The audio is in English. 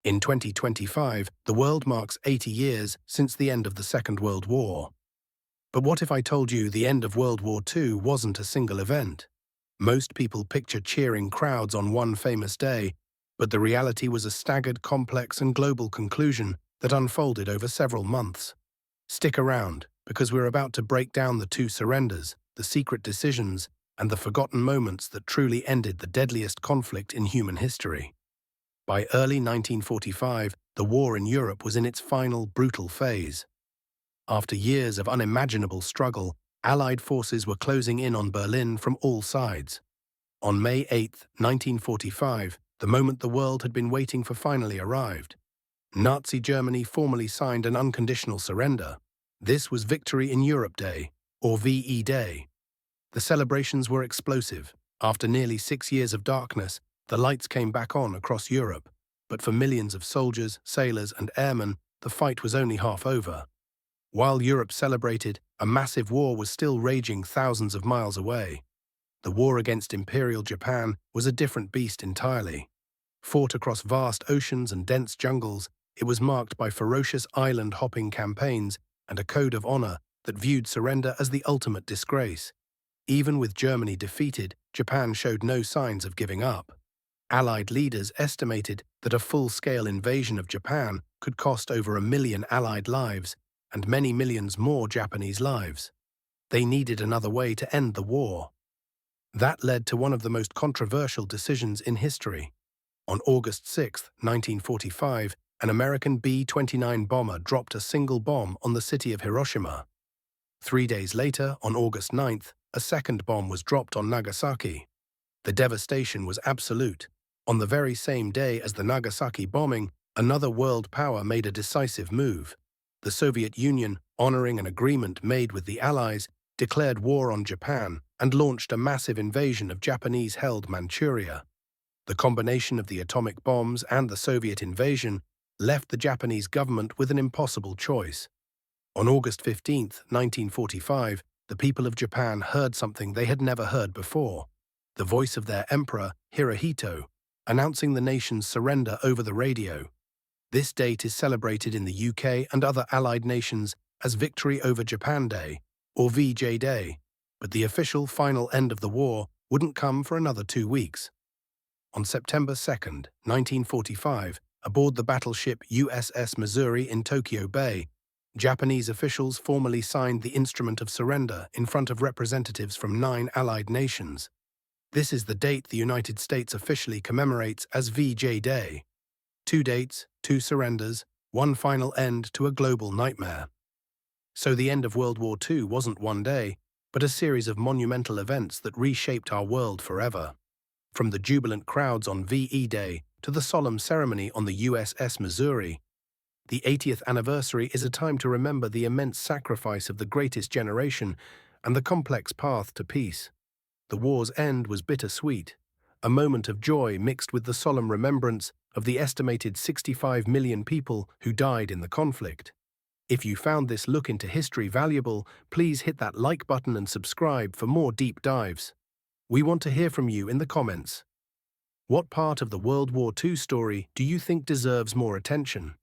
In 2025, the world marks 80 years since the end of the Second World War. But what if I told you the end of World War II wasn't a single event? Most people picture cheering crowds on one famous day, but the reality was a staggered, complex, and global conclusion that unfolded over several months. Stick around, because we're about to break down the two surrenders, the secret decisions, and the forgotten moments that truly ended the deadliest conflict in human history. By early 1945, the war in Europe was in its final, brutal phase. After years of unimaginable struggle, Allied forces were closing in on Berlin from all sides. On May 8, 1945, the moment the world had been waiting for finally arrived. Nazi Germany formally signed an unconditional surrender. This was Victory in Europe Day, or VE Day. The celebrations were explosive. After nearly 6 years of darkness, the lights came back on across Europe, but for millions of soldiers, sailors, and airmen, the fight was only half over. While Europe celebrated, a massive war was still raging thousands of miles away. The war against Imperial Japan was a different beast entirely. Fought across vast oceans and dense jungles, it was marked by ferocious island-hopping campaigns and a code of honor that viewed surrender as the ultimate disgrace. Even with Germany defeated, Japan showed no signs of giving up. Allied leaders estimated that a full-scale invasion of Japan could cost over 1 million Allied lives and many millions more Japanese lives. They needed another way to end the war. That led to one of the most controversial decisions in history. On August 6, 1945, an American B-29 bomber dropped a single bomb on the city of Hiroshima. 3 days later, on August 9th, a second bomb was dropped on Nagasaki. The devastation was absolute. On the very same day as the Nagasaki bombing, another world power made a decisive move. The Soviet Union, honoring an agreement made with the Allies, declared war on Japan and launched a massive invasion of Japanese-held Manchuria. The combination of the atomic bombs and the Soviet invasion left the Japanese government with an impossible choice. On August 15, 1945, the people of Japan heard something they had never heard before: the voice of their emperor, Hirohito, announcing the nation's surrender over the radio. This date is celebrated in the UK and other Allied nations as Victory over Japan Day, or VJ Day, but the official final end of the war wouldn't come for another 2 weeks. On September 2, 1945, aboard the battleship USS Missouri in Tokyo Bay, Japanese officials formally signed the Instrument of Surrender in front of representatives from 9 Allied nations. This is the date the United States officially commemorates as VJ Day. 2 dates, 2 surrenders, one final end to a global nightmare. So the end of World War II wasn't one day, but a series of monumental events that reshaped our world forever. From the jubilant crowds on VE Day to the solemn ceremony on the USS Missouri, the 80th anniversary is a time to remember the immense sacrifice of the greatest generation and the complex path to peace. The war's end was bittersweet, a moment of joy mixed with the solemn remembrance of the estimated 65 million people who died in the conflict. If you found this look into history valuable, please hit that like button and subscribe for more deep dives. We want to hear from you in the comments. What part of the World War II story do you think deserves more attention?